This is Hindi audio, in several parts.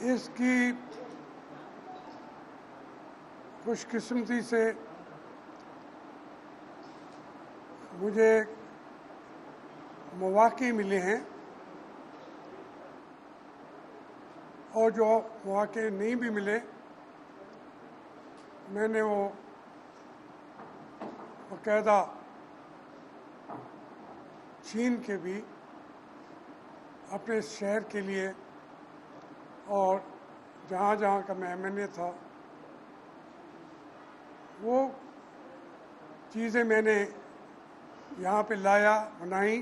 इसकी खुशकिस्मती से मुझे मौक़े मिले हैं और जो मौक़े नहीं भी मिले मैंने वो बाकायदा छीन के भी अपने शहर के लिए और जहाँ जहाँ का मैं MNA था वो चीज़ें मैंने यहाँ पे लाया, बनाई।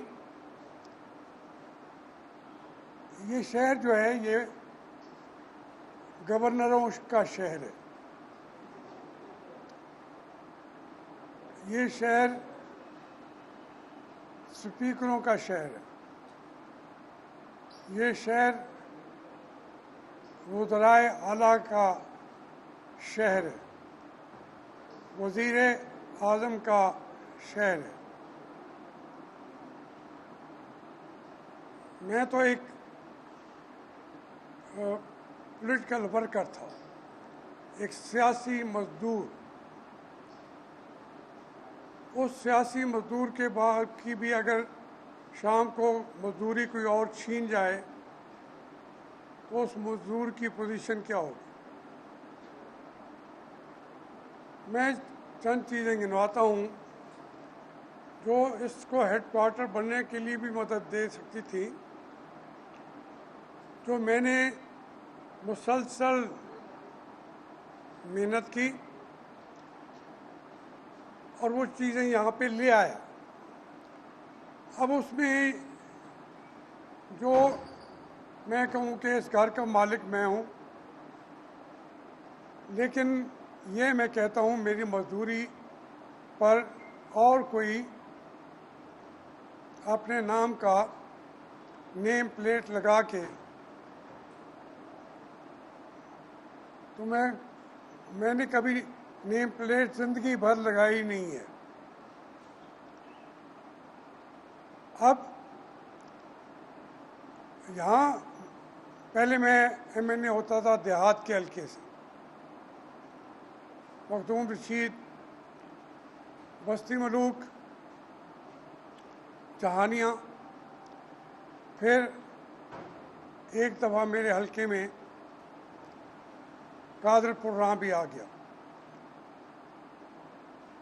ये शहर जो है ये गवर्नरों का शहर है। ये शहर स्पीकरों का शहर है। ये शहर वज़राए आला का शहर है, वज़ीर आज़म का शहर है। मैं तो एक पॉलिटिकल वर्कर था, एक सियासी मजदूर। उस सियासी मजदूर के बाद की भी अगर शाम को मजदूरी कोई और छीन जाए तो उस मजदूर की पोजीशन क्या होगी। मैं चंद चीज़ें गिनवाता हूँ जो इसको हेडक्वार्टर बनने के लिए भी मदद दे सकती थी, जो मैंने मुसलसल मेहनत की और वो चीज़ें यहाँ पे ले आया। अब उसमें जो मैं कहूँ कि इस घर का मालिक मैं हूँ, लेकिन ये मैं कहता हूँ मेरी मजदूरी पर और कोई अपने नाम का नेम प्लेट लगा के तो मैंने कभी नेम प्लेट जिंदगी भर लगाई नहीं है। अब यहाँ पहले मैं MNA होता था देहात के हल्के से, मखदूम रशीद, बस्ती मलूक, जहानिया। फिर एक दफ़ा मेरे हल्के में कादरपुर राम भी आ गया।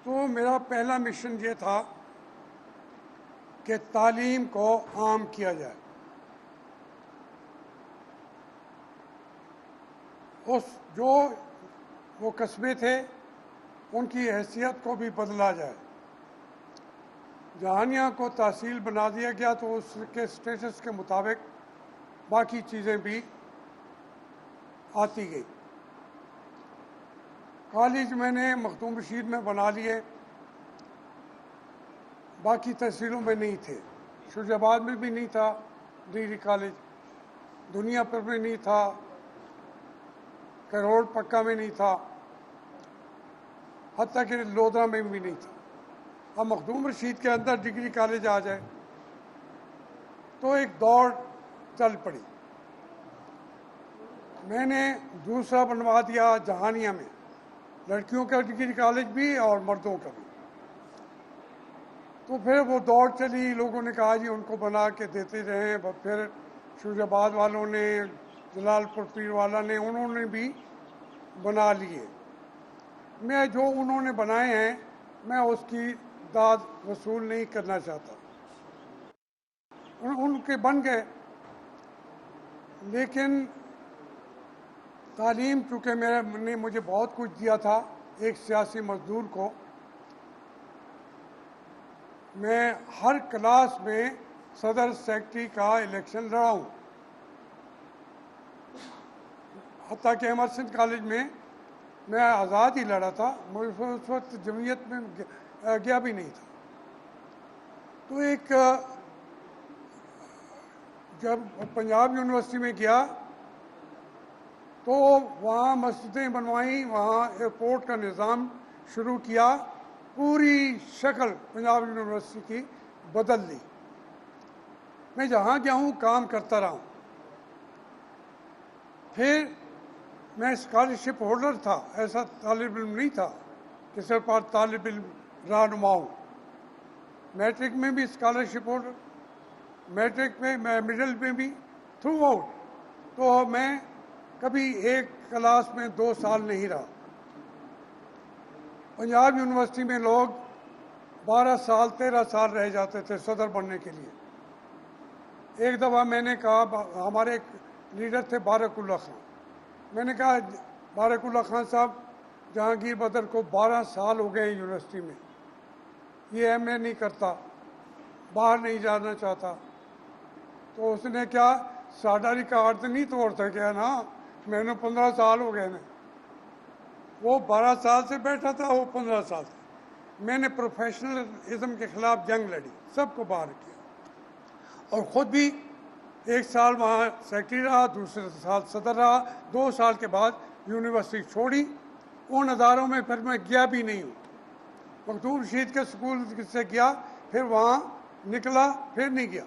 तो मेरा पहला मिशन ये था कि तालीम को आम किया जाए, उस जो वो कस्बे थे उनकी हैसियत को भी बदला जाए। जहानिया को तहसील बना दिया गया तो उसके स्टेटस के मुताबिक बाकी चीज़ें भी आती गई। कॉलेज मैंने मखदूम रशीद में बना लिए, बाकी तहसीलों में नहीं थे। शुजाबाद में भी नहीं था डिग्री कॉलेज, दुनियापुर में नहीं था, करोड़ पक्का में नहीं था, हत्ता कि लोधरा में भी नहीं था। अब मखदूम रशीद के अंदर डिग्री कॉलेज आ जाए तो एक दौड़ चल पड़ी। मैंने दूसरा बनवा दिया जहानिया में, लड़कियों का डिग्री कॉलेज भी और मर्दों का भी। तो फिर वो दौड़ चली, लोगों ने कहा जी उनको बना के देते रहे। फिर शुजाबाद वालों ने, जलालपुर पीर वाला ने, उन्होंने भी बना लिए। मैं जो उन्होंने बनाए हैं मैं उसकी दाद वसूल नहीं करना चाहता। उनके बन गए, लेकिन तालीम चूँकि मैंने मुझे बहुत कुछ दिया था एक सियासी मजदूर को, मैं हर क्लास में सदर सेक्रेटरी का इलेक्शन लड़ा हूँ। हत्ता कि एमरसन कॉलेज में मैं आज़ाद ही लड़ा था, मुझे उस वक्त जमीयत में गया भी नहीं था। तो एक जब पंजाब यूनिवर्सिटी में गया तो वहाँ मस्जिदें बनवाई, वहाँ एयरपोर्ट का निज़ाम शुरू किया, पूरी शक्ल पंजाब यूनिवर्सिटी की बदल दी। मैं जहाँ गया हूँ काम करता रहा हूँ। फिर मैं स्कॉलरशिप होल्डर था, ऐसा तालिब इल्म नहीं था कि सिर्फ तालिब इल्म रहनुमा हूँ। मैट्रिक में भी स्कॉलरशिप होल्डर, मैट्रिक में मिडिल में भी, थ्रू आउट। तो मैं कभी एक क्लास में 2 साल नहीं रहा। पंजाब यूनिवर्सिटी में लोग 12 साल 13 साल रह जाते थे सदर बनने के लिए। एक दफ़ा मैंने कहा, हमारे एक लीडर थे बारकुल्ला खान, मैंने कहा बारकुल्ला खान साहब, जहांगीर बदर को 12 साल हो गए यूनिवर्सिटी में, ये एमए नहीं करता, बाहर नहीं जाना चाहता। तो उसने क्या, साडा रिकॉर्ड तो नहीं तोड़ सके ना, मैंने 15 साल हो गए ना। वो 12 साल से बैठा था, वो 15 साल से। मैंने प्रोफेशनलिज्म के खिलाफ जंग लड़ी, सबको बाहर किया, और ख़ुद भी 1 साल वहाँ सेक्रेटरी रहा, दूसरे साल सदर रहा। 2 साल के बाद यूनिवर्सिटी छोड़ी। उन अदारों में फिर मैं गया भी नहीं हूँ। मखदूम रशीद के स्कूल से गया, फिर वहाँ निकला, फिर नहीं गया,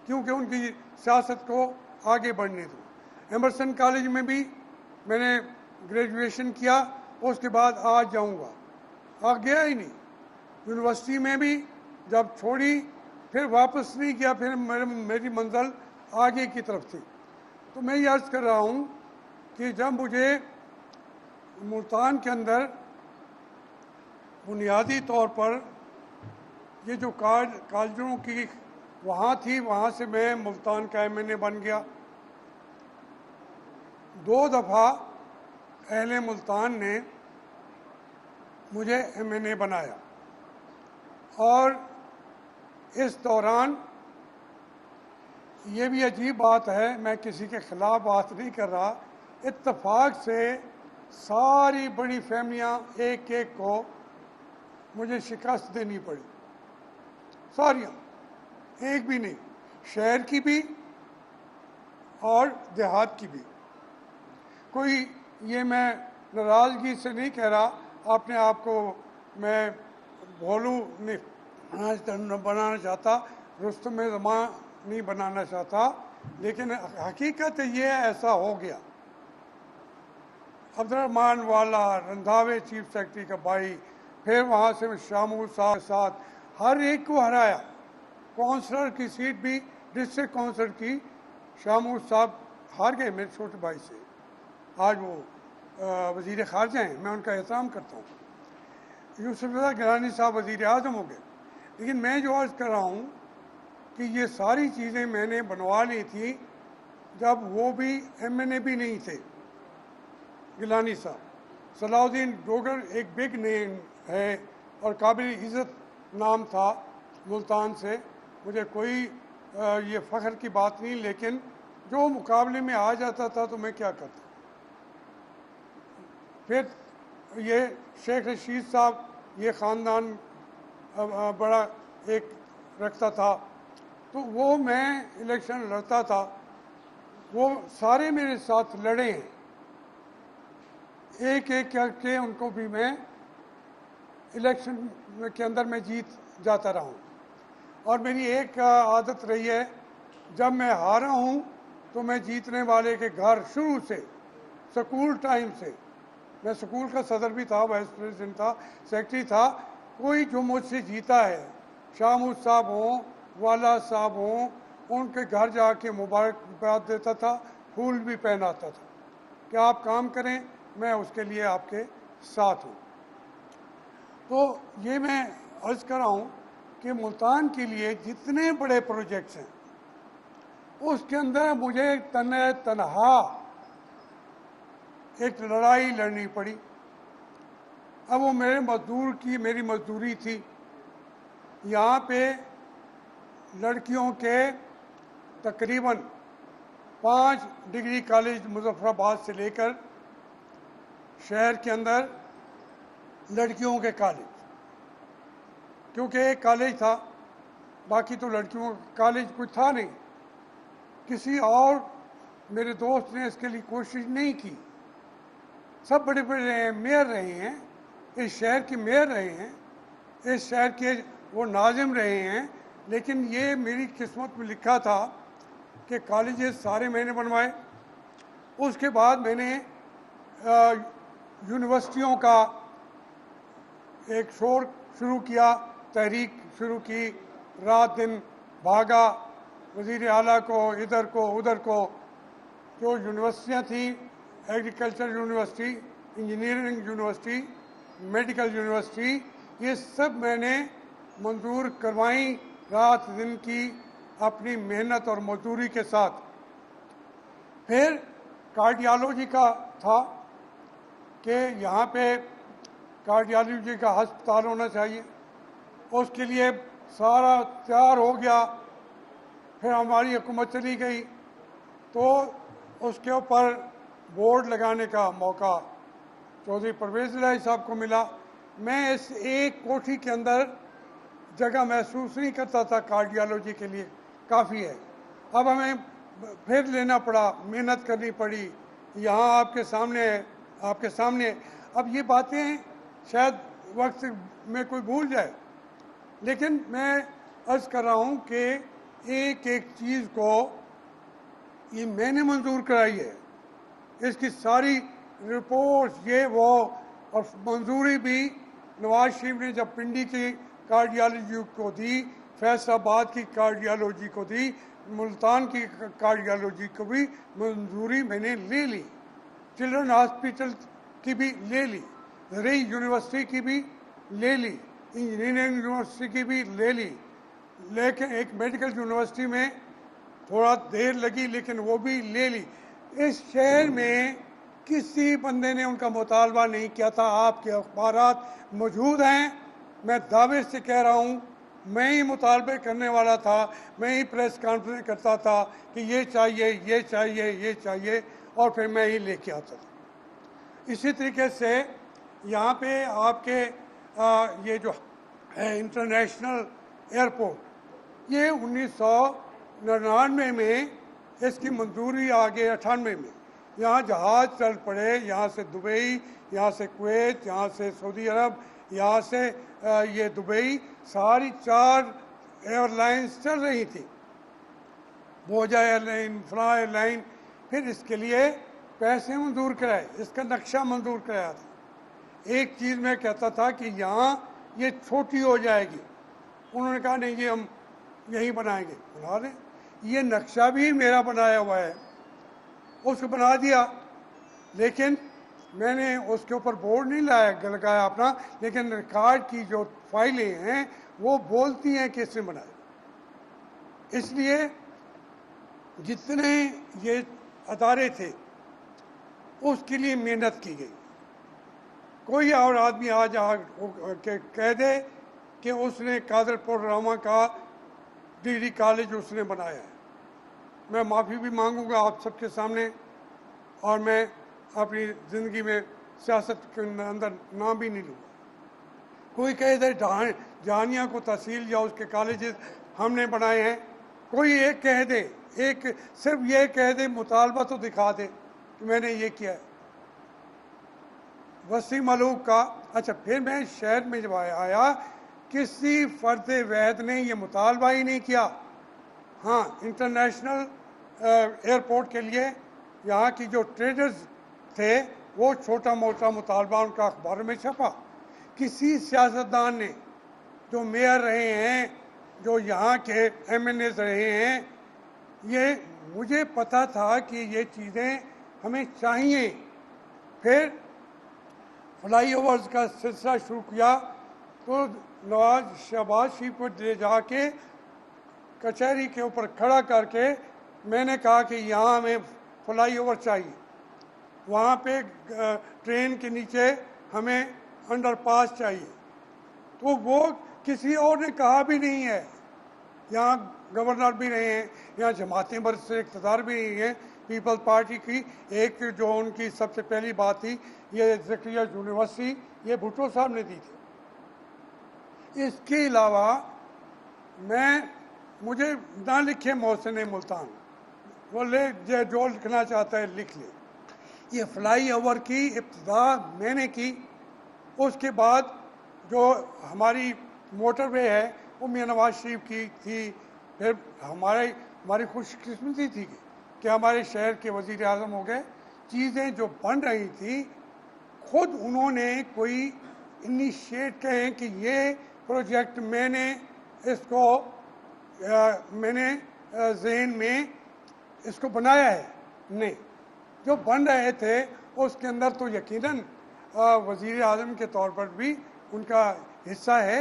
क्योंकि उनकी सियासत को आगे बढ़ने दो। एमरसन कॉलेज में भी मैंने ग्रेजुएशन किया, उसके बाद आज जाऊँगा, आ गया ही नहीं। यूनिवर्सिटी में भी जब छोड़ी, फिर वापस नहीं किया, फिर मेरी मंजिल आगे की तरफ थी। तो मैं ये अर्ज़ कर रहा हूँ कि जब मुझे मुल्तान के अंदर बुनियादी तौर पर ये जो कॉलेजों की वहाँ थी, वहाँ से मैं मुल्तान का एमएनए बन गया। 2 दफ़ा अहले मुल्तान ने मुझे एमएनए बनाया, और इस दौरान ये भी अजीब बात है, मैं किसी के ख़िलाफ़ बात नहीं कर रहा, इत्तेफाक से सारी बड़ी फैमिलियाँ एक एक को मुझे शिकस्त देनी पड़ी, सारियाँ, एक भी नहीं, शहर की भी और देहात की भी। कोई ये मैं नाराज़गी से नहीं कह रहा, अपने आप को मैं भोलू नहीं बनाना चाहता, रुस्तम ज़मान नहीं बनाना चाहता, लेकिन हकीकत ये ऐसा हो गया। अब्दुर्रहमान वाला रंधावे चीफ सेक्रेटरी का भाई, फिर वहाँ से शामूल साहब के साथ हर एक को हराया। काउंसलर की सीट भी, डिस्ट्रिक्ट काउंसलर की, शामूल साहब हार गए मेरे छोटे भाई से। आज वो वज़ीर ख़ारजा हैं, मैं उनका एहतराम करता हूँ। यूसुफ रज़ा गिलानी साहब वज़ीर आज़म हो गए। लेकिन मैं जो अर्ज़ कर रहा हूँ कि ये सारी चीज़ें मैंने बनवा ली थी जब वो भी एमएनए भी नहीं थे। गिलानी साहब, सलाउद्दीन डोगर एक बिग नेम है और काबिल इज़्ज़त नाम था मुल्तान से, मुझे कोई ये फ़ख्र की बात नहीं, लेकिन जो मुकाबले में आ जाता था तो मैं क्या करता। फिर ये शेख रशीद साहब, ये ख़ानदान बड़ा एक रखता था, तो वो मैं इलेक्शन लड़ता था, वो सारे मेरे साथ लड़े हैं, एक एक करके उनको भी मैं इलेक्शन के अंदर मैं जीत जाता रहा हूँ। और मेरी एक आदत रही है, जब मैं हारा हूँ तो मैं जीतने वाले के घर शुरू से, स्कूल टाइम से, मैं स्कूल का सदर भी था, वाइस प्रेसिडेंट था, सेक्रेटरी था, कोई जो मुझसे जीता है, शामूद साहब हों, वाला साहब हों, उनके घर जाके मुबारकबाद देता था, फूल भी पहनाता था कि आप काम करें, मैं उसके लिए आपके साथ हूँ। तो ये मैं अर्ज़ कर रहा हूँ कि मुल्तान के लिए जितने बड़े प्रोजेक्ट्स हैं, उसके अंदर मुझे तनहा एक लड़ाई लड़नी पड़ी। अब वो मेरे मेरी मजदूरी थी। यहाँ पे लड़कियों के तकरीबन 5 डिग्री कॉलेज मुजफ्फराबाद से लेकर शहर के अंदर लड़कियों के कॉलेज, क्योंकि एक कॉलेज था, बाकी तो लड़कियों का कॉलेज कुछ था नहीं। किसी और मेरे दोस्त ने इसके लिए कोशिश नहीं की। सब बड़े बड़े मेयर रहे हैं, इस शहर के मेयर रहे हैं, इस शहर के वो नाजिम रहे हैं, लेकिन ये मेरी किस्मत में लिखा था कि कॉलेजेस सारे मैंने बनवाए, उसके बाद मैंने यूनिवर्सिटियों का एक शोर शुरू किया, तहरीक शुरू की, रात दिन भागा वज़ीर आला को, इधर को उधर को। जो यूनिवर्सिटियाँ थी, agriculture university, engineering university, medical university, ये सब मैंने मंजूर करवाई रात दिन की अपनी मेहनत और मजदूरी के साथ। फिर कार्डियोलॉजी का था कि यहाँ पे कार्डियोलॉजी का अस्पताल होना चाहिए, उसके लिए सारा तैयार हो गया। फिर हमारी हुकूमत चली गई तो उसके ऊपर बोर्ड लगाने का मौका चौधरी परवेज़ इलाही साहब को मिला। मैं इस एक कोठी के अंदर जगह महसूस नहीं करता था कार्डियोलॉजी के लिए, काफ़ी है। अब हमें फिर लेना पड़ा, मेहनत करनी पड़ी। यहाँ आपके सामने है, आपके सामने। अब ये बातें शायद वक्त में कोई भूल जाए, लेकिन मैं अर्ज़ कर रहा हूँ कि एक एक चीज़ को ये मैंने मंजूर कराई है, इसकी सारी रिपोर्ट्स ये वो, और मंजूरी भी नवाज शरीफ ने जब पिंडी की कार्डियोलॉजी को दी, फैसलाबाद की कार्डियोलॉजी को दी, मुल्तान की कार्डियोलॉजी को भी मंजूरी मैंने ले ली, चिल्ड्रन हॉस्पिटल की भी ले ली, रही यूनिवर्सिटी की भी ले ली, इंजीनियरिंग यूनिवर्सिटी की भी ले ली। लेकिन एक मेडिकल यूनिवर्सिटी में थोड़ा देर लगी, लेकिन वो भी ले ली। इस शहर में किसी बंदे ने उनका मुतालबा नहीं किया था। आपके अखबारात मौजूद हैं, मैं दावे से कह रहा हूँ, मैं ही मुतालबे करने वाला था, मैं ही प्रेस कॉन्फ्रेंस करता था कि ये चाहिए, ये चाहिए, ये चाहिए, और फिर मैं ही लेके आता था। इसी तरीके से यहाँ पे आपके ये जो है इंटरनेशनल एयरपोर्ट, ये 1999 में इसकी मंजूरी आ गई, 98 में यहाँ जहाज़ चल पड़े, यहाँ से दुबई, यहाँ से कुवैत, यहाँ से सऊदी अरब, यहाँ से ये दुबई, सारी 4 एयरलाइंस चल रही थी, बोजा एयरलाइन, फ्ला एयरलाइन। फिर इसके लिए पैसे मंजूर कराए, इसका नक्शा मंजूर कराया था। एक चीज़ मैं कहता था कि यहाँ ये छोटी हो जाएगी, उन्होंने कहा नहीं ये हम यहीं बनाएंगे, बना दें। ये नक्शा भी मेरा बनाया हुआ है, उसको बना दिया, लेकिन मैंने उसके ऊपर बोर्ड नहीं लगाया अपना, लेकिन रिकॉर्ड की जो फाइलें हैं वो बोलती हैं कि इसने बनाया। इसलिए जितने ये अदारे थे उसके लिए मेहनत की गई। कोई और आदमी आज कह दे कि उसने कादरपुर रामा का डिग्री कॉलेज उसने बनाया है, मैं माफ़ी भी मांगूंगा आप सबके सामने, और मैं अपनी ज़िंदगी में सियासत के अंदर नाम भी नहीं लूँगा। कोई कहे दे जहानिया को तहसील या उसके कॉलेजेस हमने बनाए हैं, कोई एक कह दे, एक सिर्फ ये कह दे, मुतालबा तो दिखा दे कि मैंने ये किया है। वसीम मलूक का, अच्छा, फिर मैं शहर में जब आया, किसी फर्द वैद ने ये मुतालबा ही नहीं किया। हाँ, इंटरनेशनल एयरपोर्ट के लिए यहाँ की जो ट्रेडर्स थे वो छोटा मोटा मुतालबा उनका अखबार में छपा। किसी सियासतदान ने, जो मेयर रहे हैं, जो यहाँ के MNAs रहे हैं, ये मुझे पता था कि ये चीज़ें हमें चाहिए। फिर फ्लाई ओवर्स का सिलसिला शुरू किया तो शहबाज शरीफ को ले जाके कचहरी के ऊपर खड़ा करके मैंने कहा कि यहाँ हमें फ्लाई ओवर चाहिए, वहाँ पे ट्रेन के नीचे हमें अंडरपास चाहिए। तो वो किसी और ने कहा भी नहीं है, यहाँ गवर्नर भी रहे हैं, यहाँ जमातें बर से इक़्तिदार भी नहीं है। पीपल्स पार्टी की एक जो उनकी सबसे पहली बात थी, ये ज़करिया यूनिवर्सिटी, ये भुट्टो साहब ने दी थी। इसके अलावा मुझे ना लिखे मोहसिन मुल्तान, वो जो लिखना चाहता है लिख ले। ये फ्लाई ओवर की इब्तिदा मैंने की, उसके बाद जो हमारी मोटरवे है वो मियां नवाज शरीफ की थी। फिर हमारी खुशकिस्मती थी कि हमारे शहर के वज़ीर आज़म हो गए चीज़ें जो बन रही थी, खुद उन्होंने कोई इनिशिएट करें कि ये प्रोजेक्ट मैंने इसको मैंने जहन में इसको बनाया है, नहीं। जो बन रहे थे उसके अंदर तो यकीनन वज़ीर आज़म के तौर पर भी उनका हिस्सा है।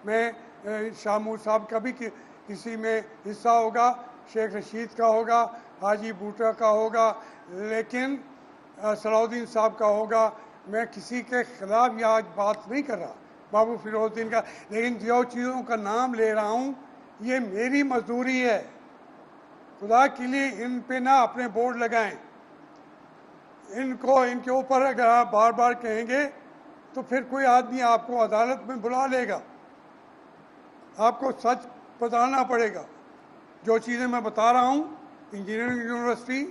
मैं शामूर साहब का भी किसी में हिस्सा होगा, शेख रशीद का होगा, हाजी बूटा का होगा, लेकिन सलाउद्दीन साहब का होगा। मैं किसी के खिलाफ या आज बात नहीं कर रहा, बाबू फिरोजुद्दीन का, लेकिन जो चीज़ों का नाम ले रहा हूँ ये मेरी मजदूरी है। खुदा के लिए इन पे ना अपने बोर्ड लगाएं। इनको इनके ऊपर अगर आप बार बार कहेंगे तो फिर कोई आदमी आपको अदालत में बुला लेगा, आपको सच बताना पड़ेगा। जो चीज़ें मैं बता रहा हूँ, इंजीनियरिंग यूनिवर्सिटी,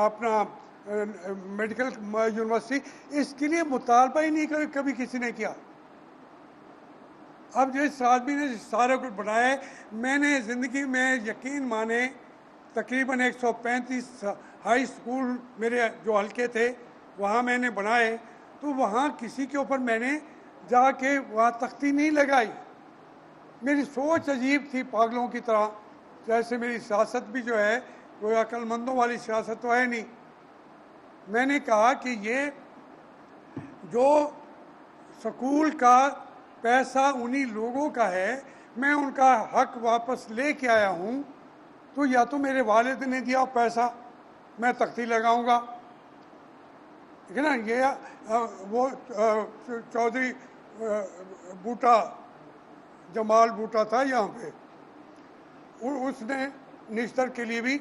अपना मेडिकल यूनिवर्सिटी, इसके लिए मुतालबा ही नहीं कभी किसी ने किया। अब जिस आदमी ने सारा कुछ बनाया है, मैंने ज़िंदगी में यकीन माने तकरीबन 135 हाई स्कूल मेरे जो हल्के थे वहाँ मैंने बनाए, तो वहाँ किसी के ऊपर मैंने जाके वहाँ तख्ती नहीं लगाई। मेरी सोच अजीब थी, पागलों की तरह। जैसे मेरी सियासत भी जो है वो अक्लमंदों वाली सियासत तो है नहीं। मैंने कहा कि ये जो स्कूल का पैसा उन्हीं लोगों का है, मैं उनका हक वापस लेके आया हूँ, तो या तो मेरे वालिद ने दिया पैसा, मैं तख्ती लगाऊंगा, ठीक है ना। ये वो चौधरी बूटा, जमाल बूटा था यहाँ पे, उसने निश्तर के लिए भी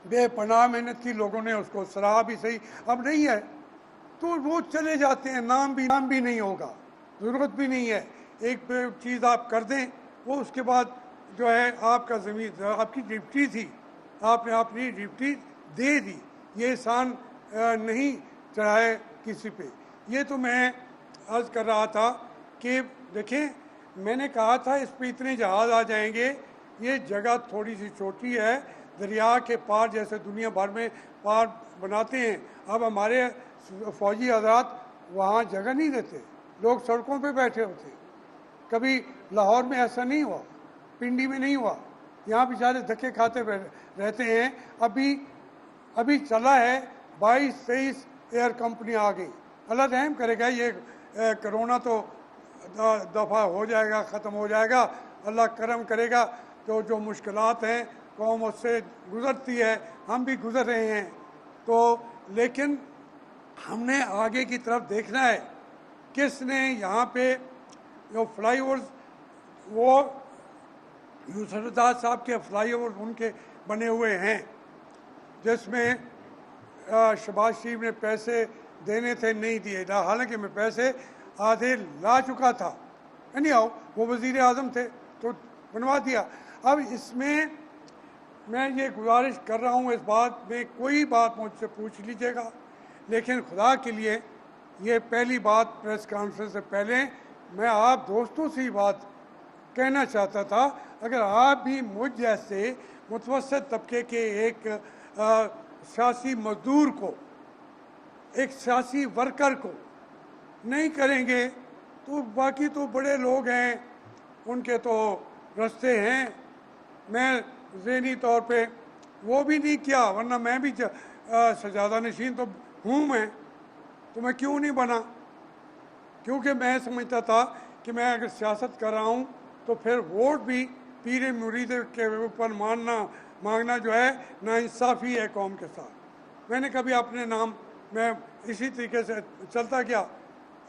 बेपनाह मेहनत की, लोगों ने उसको सराहा भी सही। अब नहीं है तो वो चले जाते हैं, नाम भी नहीं होगा, ज़रूरत भी नहीं है। एक चीज़ आप कर दें, वो उसके बाद जो है आपका ज़मीन, आपकी ड्यूटी थी, आपने अपनी ड्यूटी दे दी, ये एहसान नहीं चढ़ाए किसी पे। ये तो मैं अर्ज़ कर रहा था कि देखें, मैंने कहा था इस पे इतने जहाज़ आ जाएंगे। ये जगह थोड़ी सी छोटी है, दरिया के पार जैसे दुनिया भर में पार बनाते हैं। अब हमारे फौजी हजरात वहाँ जगह नहीं देते, लोग सड़कों पे बैठे होते। कभी लाहौर में ऐसा नहीं हुआ, पिंडी में नहीं हुआ, यहाँ बेचारे धक्के खाते रहते हैं। अभी चला है 22-23 एयर कंपनी आ गई। अल्लाह रहम करेगा, ये कोरोना तो दफ़ा हो जाएगा, ख़त्म हो जाएगा, अल्लाह करम करेगा। तो जो मुश्किलात हैं कौम उससे गुज़रती है, हम भी गुज़र रहे हैं। तो लेकिन हमने आगे की तरफ देखना है। किसने यहाँ पे जो फ्लाईओवर्स, वो यूसुफज़ाद साहब के फ्लाईओवर उनके बने हुए हैं, जिसमें शहबाज शरीफ ने पैसे देने थे, नहीं दिए, हालांकि मैं पैसे आधे ला चुका था। नहीं आओ, वो वज़ीर आज़म थे तो बनवा दिया। अब इसमें मैं ये गुजारिश कर रहा हूँ, इस बात में कोई बात मुझसे पूछ लीजिएगा, लेकिन खुदा के लिए ये पहली बात प्रेस कॉन्फ्रेंस से पहले मैं आप दोस्तों से ही बात कहना चाहता था। अगर आप भी मुझ जैसे मुतवस्सित तबके के एक सियासी मजदूर को, एक सियासी वर्कर को नहीं करेंगे तो बाकी तो बड़े लोग हैं, उनके तो रास्ते हैं। मैं ज़हनी तौर पे वो भी नहीं किया, वरना मैं भी सजादा नशीन तो हूँ मैं, तो मैं क्यों नहीं बना? क्योंकि मैं समझता था कि मैं अगर सियासत कर रहा हूँ तो फिर वोट भी पीरे मुरीद के ऊपर मांगना जो है नाइंसाफ़ी है कौम के साथ। मैंने कभी अपने नाम, मैं इसी तरीके से चलता गया।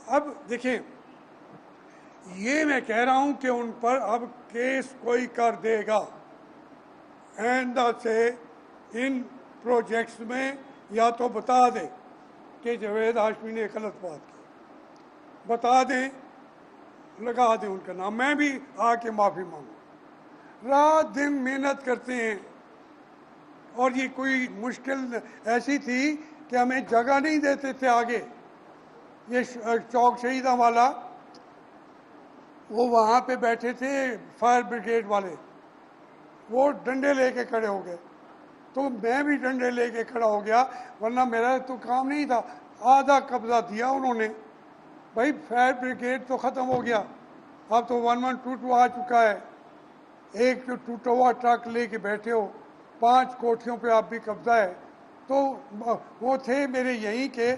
अब देखें, ये मैं कह रहा हूँ कि उन पर अब केस कोई कर देगा आइंदा से इन प्रोजेक्ट्स में, या तो बता दें कि जावेद हाशमी ने गलत बात की, बता दें, लगा दें उनका नाम, मैं भी आके माफ़ी मांगू। रात दिन मेहनत करते हैं, और ये कोई मुश्किल ऐसी थी कि हमें जगह नहीं देते थे आगे। ये चौक शहीदा वाला, वो वहाँ पे बैठे थे फायर ब्रिगेड वाले, वो डंडे लेके खड़े हो गए तो मैं भी डंडे लेके खड़ा हो गया, वरना मेरा तो काम नहीं था। आधा कब्जा दिया उन्होंने। भाई फायर ब्रिगेड तो ख़त्म हो गया, अब तो 1122 आ चुका है। एक जो टूटा हुआ ट्रक लेके बैठे हो, 5 कोठियों पे आप भी कब्जा है। तो वो थे मेरे यहीं के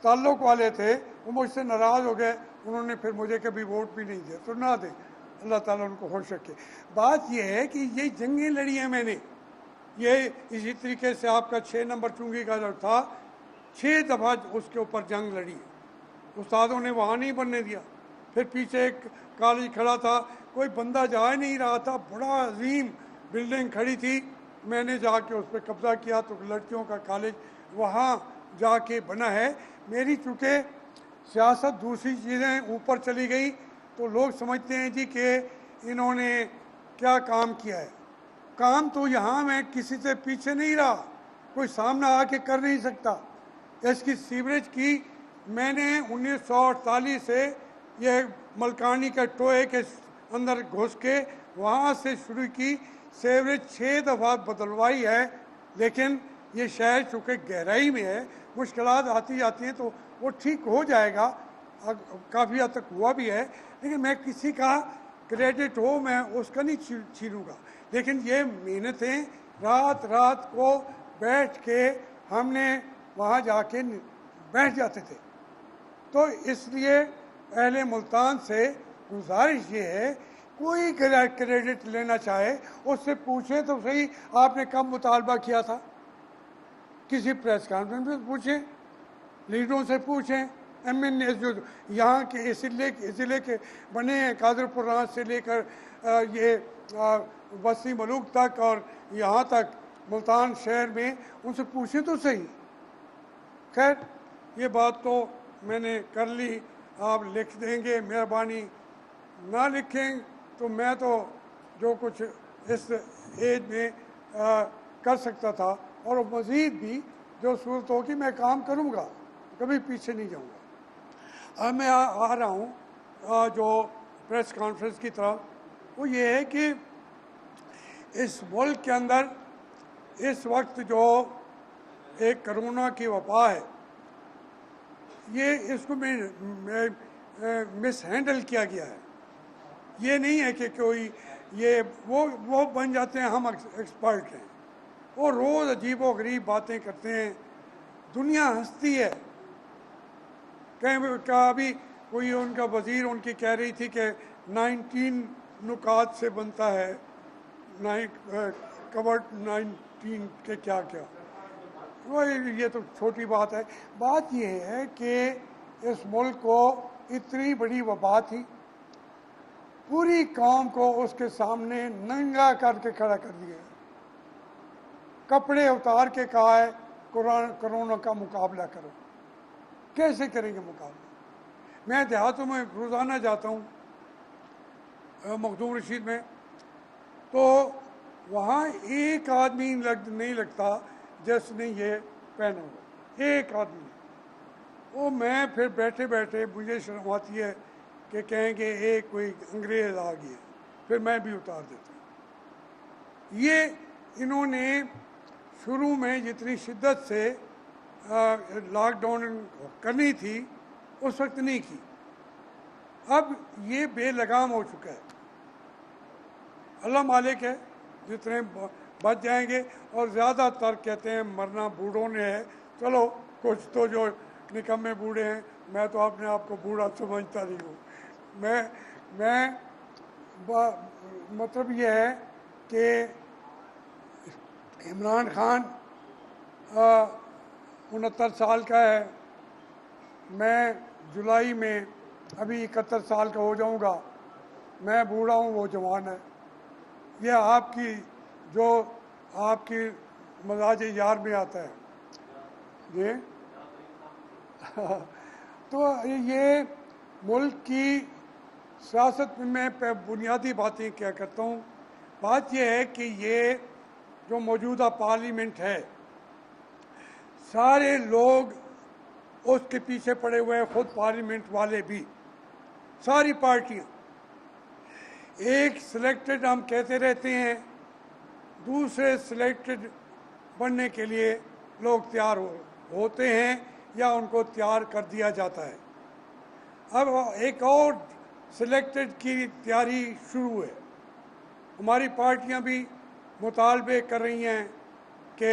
ताल्लुक वाले थे, वो मुझसे नाराज़ हो गए, उन्होंने फिर मुझे कभी वोट भी नहीं दिया। तो ना दे, अल्लाह ताला उनको खुश रखे। बात यह है कि ये जंगें लड़ी हैं मैंने, ये इसी तरीके से आपका 6 नंबर चुंगी का जो था, 6 दफ़ा उसके ऊपर जंग लड़ी है। उस्तादों ने वहाँ नहीं बनने दिया। फिर पीछे एक कॉलेज खड़ा था, कोई बंदा जा ही नहीं रहा था, बड़ा अजीम बिल्डिंग खड़ी थी, मैंने जाके उस पर कब्ज़ा किया। तो लड़कियों का कॉलेज वहाँ जाके बना है। मेरी चूँकि सियासत दूसरी चीज़ें ऊपर चली गई, तो लोग समझते हैं जी कि इन्होंने क्या काम किया है। काम तो यहाँ मैं किसी से पीछे नहीं रहा, कोई सामना आके कर नहीं सकता। इसकी सीवरेज की मैंने 1948 से यह मलकानी का टोए के अंदर घुस के वहाँ से शुरू की, सीवरेज 6 दफ़ा बदलवाई है। लेकिन ये शहर चूँकि गहराई में है, मुश्किलात आती जाती हैं, तो वो ठीक हो जाएगा, काफ़ी हद तक हुआ भी है। लेकिन मैं किसी का क्रेडिट हो मैं उसका नहीं छीनूँगा, लेकिन ये मेहनतें रात रात को बैठ के हमने वहाँ जाके बैठ जाते थे। तो इसलिए अहले मुल्तान से गुजारिश ये है, कोई क्रेडिट लेना चाहे उससे पूछे तो सही, आपने कब मुतालबा किया था, किसी प्रेस कॉन्फ्रेंस में पूछें, लीडरों से पूछें, MNA जो यहाँ के ज़िले के बने हैं, कादरपुर से लेकर ये बस्ती मलूक तक और यहाँ तक मुल्तान शहर में, उनसे पूछें तो सही। खैर ये बात तो मैंने कर ली, आप लिख देंगे, मेहरबानी ना लिखें तो मैं तो जो कुछ इस एज में कर सकता था और मज़ीद भी जो सूरत होगी मैं काम करूँगा, कभी पीछे नहीं जाऊँगा। अब मैं आ रहा हूँ जो प्रेस कॉन्फ्रेंस की तरफ, वो ये है कि इस मुल्क के अंदर इस वक्त जो एक कोरोना की वबा है, ये इसको मिस हैंडल किया गया है। ये नहीं है कि कोई ये वो बन जाते हैं हम एक्सपर्ट हैं, वो रोज़ अजीब व गरीब बातें करते हैं, दुनिया हंसती है। कहीं का अभी कोई उनका वज़ीर उनकी कह रही थी कि 19 नुकात से बनता है, कवर्ड 19 के क्या क्या, वो ये तो छोटी बात है। बात ये है कि इस मुल्क को इतनी बड़ी वबा थी, पूरी कौम को उसके सामने नंगा करके खड़ा कर दिया, कपड़े उतार के कहा है कोरोना का मुकाबला करो। कैसे करेंगे मुकाबला? मैं देहातों में रोज़ाना जाता हूँ, मखदूम रशीद में, तो वहाँ एक आदमी नहीं लगता जिसने ये पहना हो, एक आदमी। वो मैं फिर बैठे बैठे मुझे शर्म आती है कि कहेंगे एक कोई अंग्रेज़ आ गया, फिर मैं भी उतार देता हूँ। ये इन्होंने शुरू में जितनी शिद्दत से लॉकडाउन करनी थी उस वक्त नहीं की, अब ये बेलगाम हो चुका है। अल्लाह मालिक है, जितने बच जाएंगे, और ज़्यादातर कहते हैं मरना बूढ़ों ने है। चलो कुछ तो जो निकम्मे बूढ़े हैं, मैं तो अपने आप को बूढ़ा समझता नहीं हूँ। मैं मतलब ये है कि इमरान खान 69 साल का है, मैं जुलाई में अभी 71 साल का हो जाऊंगा। मैं बूढ़ा हूँ, वो जवान है। ये आपकी जो आपकी मजाज यार में आता है ये तो ये मुल्क की सियासत में मैं बुनियादी बातें क्या करता हूँ। बात यह है कि ये जो मौजूदा पार्लियामेंट है, सारे लोग उसके पीछे पड़े हुए हैं, खुद पार्लियामेंट वाले भी, सारी पार्टियां। एक सिलेक्टेड हम कहते रहते हैं, दूसरे सिलेक्टेड बनने के लिए लोग तैयार होते हैं या उनको तैयार कर दिया जाता है। अब एक और सिलेक्टेड की तैयारी शुरू है। हमारी पार्टियां भी मुतालबे कर रही हैं कि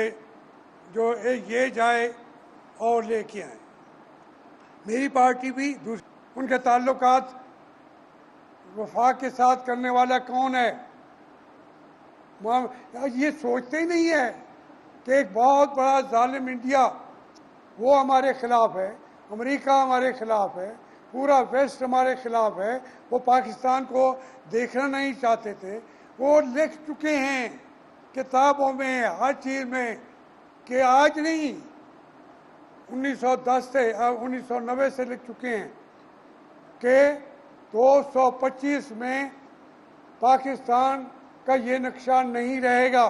जो ये जाए और लेके आए। मेरी पार्टी भी उनके ताल्लुकात वफाक के साथ करने वाला कौन है? ये सोचते ही नहीं है कि एक बहुत बड़ा जालिम इंडिया वो हमारे खिलाफ है, अमेरिका हमारे खिलाफ है, पूरा वेस्ट हमारे खिलाफ है। वो पाकिस्तान को देखना नहीं चाहते थे। वो लिख चुके हैं किताबों में, हर चीज़ में, कि आज नहीं 1910 से 1990 से लिख चुके हैं कि 225 में पाकिस्तान का ये नक्शा नहीं रहेगा।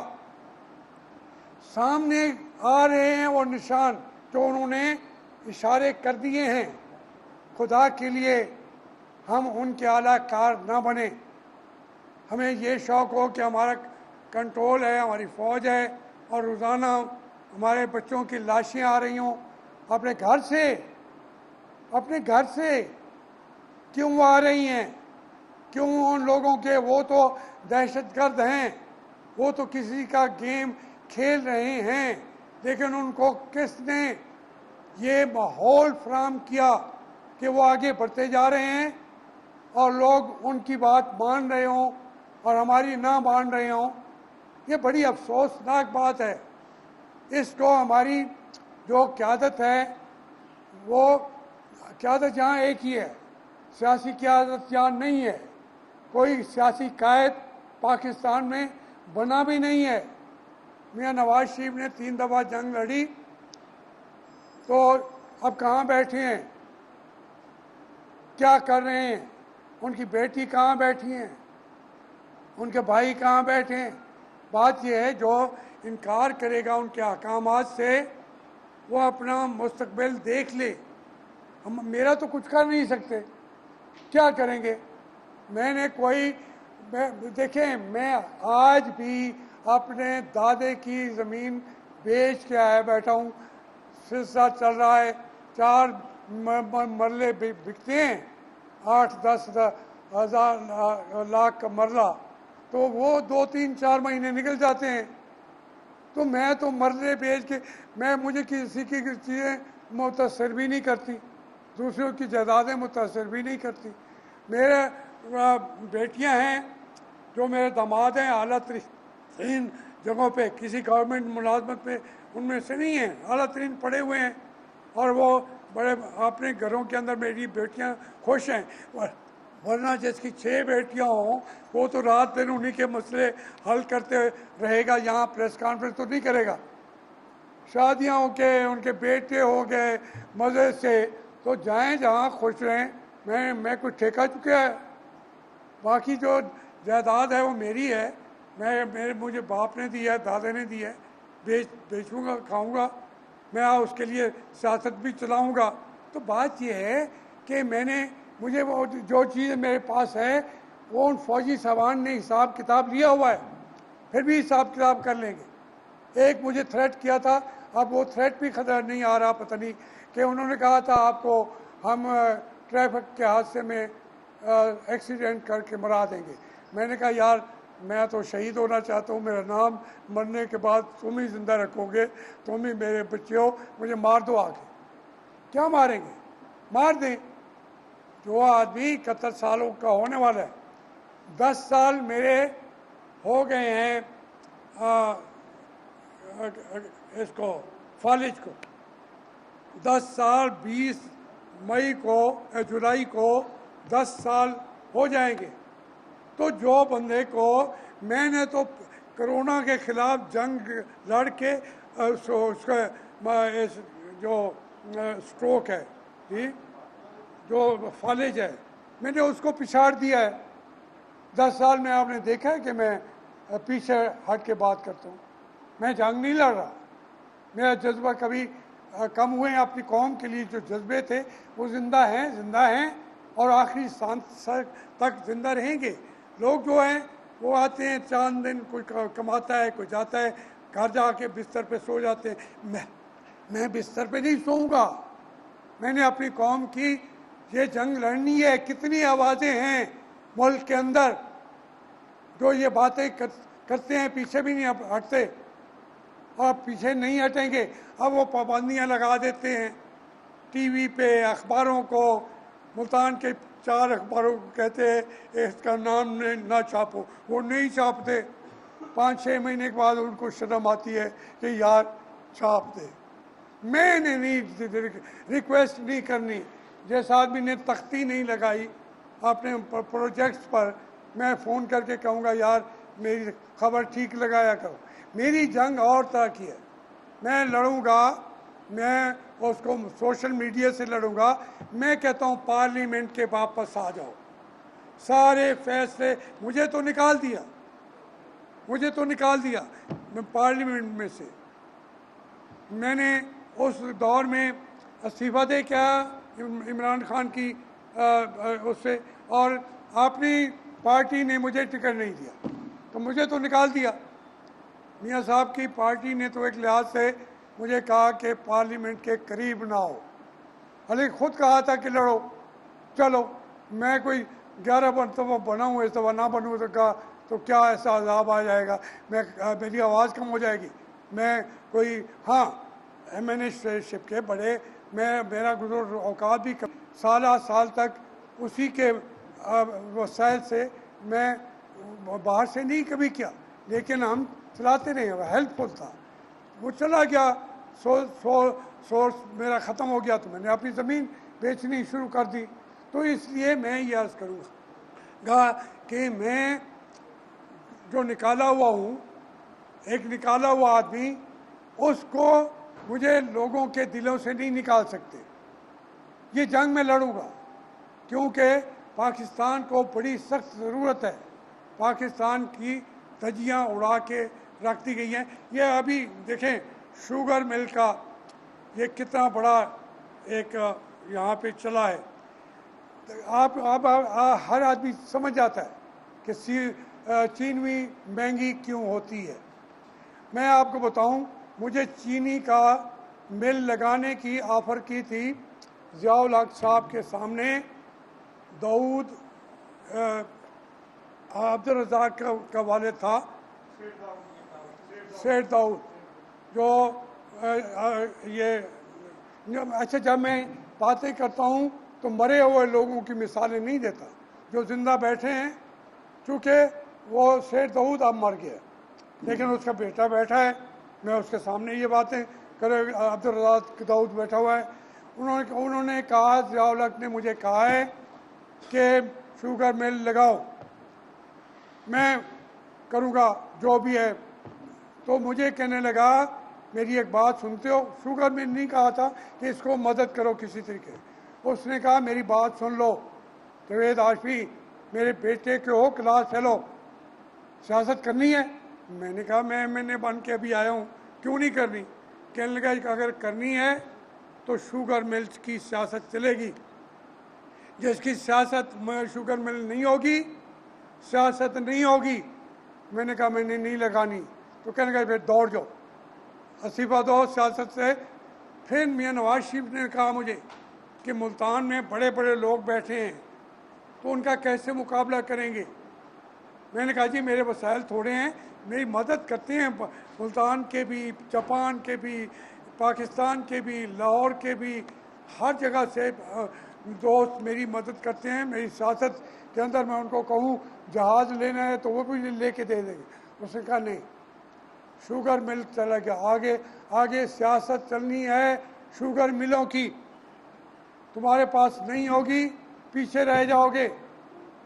सामने आ रहे हैं वो निशान जो उन्होंने इशारे कर दिए हैं। खुदा के लिए हम उनके आला कार ना बने। हमें ये शौक़ हो कि हमारा कंट्रोल है, हमारी फ़ौज है, और रोज़ाना हमारे बच्चों की लाशें आ रही हों अपने घर से क्यों आ रही हैं? क्यों उन लोगों के, वो तो दहशतगर्द हैं, वो तो किसी का गेम खेल रहे हैं, लेकिन उनको किसने ये माहौल फराहम किया कि वो आगे बढ़ते जा रहे हैं और लोग उनकी बात मान रहे हों और हमारी ना मान रहे हों। ये बड़ी अफसोसनाक बात है। इसको हमारी जो क़यादत है, वो क़यादत यहाँ एक ही है, सियासी क़यादत यहाँ नहीं है। कोई सियासी कायद पाकिस्तान में बना भी नहीं है। मियाँ नवाज शरीफ ने 3 दफ़ा जंग लड़ी, तो अब कहाँ बैठे हैं, क्या कर रहे हैं? उनकी बेटी कहाँ बैठी हैं, उनके भाई कहाँ बैठे हैं? बात यह है, जो इनकार करेगा उनके अहकामात से, वो अपना मुस्तकबिल देख ले। हम मेरा तो कुछ कर नहीं सकते, क्या करेंगे? मैंने देखें, मैं आज भी अपने दादे की ज़मीन बेच के आया बैठा हूँ। सिलसिला चल रहा है, 4 मरले बिकते हैं, 8-10 लाख का मरला, तो वो 2-3-4 महीने निकल जाते हैं। तो मैं तो मरले बेच के, मुझे किसी की चीज़ें मुतासर भी नहीं करती, दूसरों की जायदादें मुतासर भी नहीं करती। मेरे बेटियां हैं जो मेरे दामाद हैं, आला तरीन जगहों पे, किसी गवर्नमेंट मुलाजमत में उनमें से नहीं हैं, आला तरीन पढ़े हुए हैं, और वो बड़े अपने घरों के अंदर मेरी बेटियां खुश हैं। वरना जिसकी 6 बेटियां हों, वो तो रात दिन उन्हीं के मसले हल करते रहेगा, यहाँ प्रेस कॉन्फ्रेंस तो नहीं करेगा। शादियाँ हो के उनके बेटे हो गए मज़े से, तो जाएं जहाँ खुश रहें। मैं कुछ ठेका चुका है, बाकी जो जायदाद है वो मेरी है, मुझे बाप ने दी है, दादे ने दी है, बेचूंगा, खाऊंगा, मैं उसके लिए सियासत भी चलाऊंगा। तो बात यह है कि मुझे वो जो चीज़ मेरे पास है, वो उन फौजी साहबान ने हिसाब किताब लिया हुआ है, फिर भी हिसाब किताब कर लेंगे। एक मुझे थ्रेट किया था, अब वो थ्रेट भी खतरा नहीं आ रहा, पता नहीं, कि उन्होंने कहा था आपको हम ट्रैफिक के हादसे में एक्सीडेंट करके मरा देंगे। मैंने कहा यार, मैं तो शहीद होना चाहता हूँ, मेरा नाम मरने के बाद तुम ही जिंदा रखोगे, तुम ही मेरे बच्चे हो, मुझे मार दो आके। क्या मारेंगे? मार दें। जो आदमी 71 सालों का होने वाला है, 10 साल मेरे हो गए हैं इसको फालिज को, 10 साल 20 मई को जुलाई को 10 साल हो जाएंगे। तो जो बंदे को मैंने तो कोरोना के खिलाफ जंग लड़ के उसका जो स्ट्रोक है जी, जो फालिज है, मैंने उसको पिछाड़ दिया है। 10 साल में आपने देखा है कि मैं पीछे हट के बात करता हूँ। मैं जंग नहीं लड़ रहा, मेरा जज्बा कभी कम हुए हैं। अपनी कौम के लिए जो जज्बे थे वो जिंदा हैं और आखिरी सांस तक जिंदा रहेंगे। लोग जो हैं वो आते हैं, चांद दिन, कोई कमाता है, कोई जाता है, घर जाके बिस्तर पे सो जाते हैं। मैं बिस्तर पे नहीं सोऊंगा। मैंने अपनी कौम की ये जंग लड़नी है। कितनी आवाज़ें हैं मुल्क के अंदर जो ये बातें करते हैं, पीछे भी नहीं हटते और पीछे नहीं हटेंगे। अब वो पाबंदियां लगा देते हैं टीवी पे, अखबारों को। मुल्तान के 4 अखबारों को कहते हैं इसका नाम ना छापो, वो नहीं छापते। 5-6 महीने के बाद उनको शर्म आती है कि यार छाप दे। मैंने नहीं रिक्वेस्ट नहीं करनी। जिस आदमी ने तख्ती नहीं लगाई अपने प्रोजेक्ट्स पर, मैं फ़ोन करके कहूँगा यार मेरी खबर ठीक लगाया करो। मेरी जंग और तरह की है। मैं लड़ूंगा, मैं उसको सोशल मीडिया से लड़ूंगा। मैं कहता हूँ पार्लियामेंट के वापस आ जाओ। सारे फैसले मुझे तो निकाल दिया मैं पार्लियामेंट में से। मैंने उस दौर में इस्तीफ़ा दे क्या इमरान खान की उससे, और अपनी पार्टी ने मुझे टिकट नहीं दिया तो मुझे तो निकाल दिया। मियाँ साहब की पार्टी ने तो एक लिहाज से मुझे कहा कि पार्लियामेंट के करीब ना हो। हालांकि खुद कहा था कि लड़ो, चलो। मैं कोई 11 मरतबा बना हूँ, इस दफ़ा ना बनूँ तो कहा तो क्या ऐसा अजाब आ जाएगा, मेरी आवाज़ कम हो जाएगी। मैं कोई हाँ एमएनएशिप के बड़े मेरा गुज़र औकात भी साल तक उसी के वसाइल से मैं बाहर से नहीं कभी किया, लेकिन हम चलाते रहे, हेल्पफुल था। वो चला गया, सोर्स मेरा ख़त्म हो गया तो मैंने अपनी ज़मीन बेचनी शुरू कर दी। तो इसलिए मैं ये अर्ज़ करूँगा कि मैं जो निकाला हुआ हूँ, एक निकाला हुआ आदमी, उसको मुझे लोगों के दिलों से नहीं निकाल सकते। ये जंग में लड़ूंगा क्योंकि पाकिस्तान को बड़ी सख्त ज़रूरत है। पाकिस्तान की धज्जियाँ उड़ा के रख दी गई हैं। ये अभी देखें शुगर मिल का ये कितना बड़ा एक यहाँ पे चला है। आप हर आदमी समझ जाता है कि चीनी महंगी क्यों होती है। मैं आपको बताऊं, मुझे चीनी का मिल लगाने की ऑफ़र की थी ज़ियाउल हक साहब के सामने। दाऊद अब्दुल रज़ाक का वालिद था, सेठ दाऊद, जो ये अच्छा, जब मैं बातें करता हूँ तो मरे हुए लोगों की मिसालें नहीं देता, जो जिंदा बैठे हैं। चूँकि वो सेठ दाऊद अब मर गया, लेकिन उसका बेटा बैठा है, मैं उसके सामने ये बातें करे। अब्दुल रज़ाक दाऊद बैठा हुआ है। उन्होंने कहा, ज़ियाउल हक ने मुझे कहा है कि शुगर मिल लगाओ, मैं करूँगा जो भी है। तो मुझे कहने लगा, मेरी एक बात सुनते हो? शुगर मिल नहीं कहा था कि इसको मदद करो किसी तरीके। उसने कहा मेरी बात सुन लो जवेद आशफी, मेरे बेटे के हो क्लास फेलो, सियासत करनी है? मैंने कहा मैंने बन के अभी आया हूँ, क्यों नहीं करनी? कहने लगा अगर करनी है तो शुगर मिल की सियासत चलेगी, जिसकी सियासत शुगर मिल नहीं होगी, सियासत नहीं होगी। मैंने कहा मैंने नहीं लगानी। तो कहने लगा फिर दौड़ जाओ, इस्तीफ़ा दो सियासत से। फिर मियाँ नवाज शरीफ ने कहा मुझे कि मुल्तान में बड़े बड़े लोग बैठे हैं तो उनका कैसे मुकाबला करेंगे। मैंने कहा जी मेरे वसाइल थोड़े हैं, मेरी मदद करते हैं मुल्तान के भी, जापान के भी, पाकिस्तान के भी, लाहौर के भी, हर जगह से दोस्त मेरी मदद करते हैं। मेरी सियासत के अंदर मैं उनको कहूँ जहाज़ लेना है तो वो भी लेके दे देंगे। उसने कहा नहीं, शुगर मिल चला गया आगे। आगे सियासत चलनी है शुगर मिलों की, तुम्हारे पास नहीं होगी, पीछे रह जाओगे।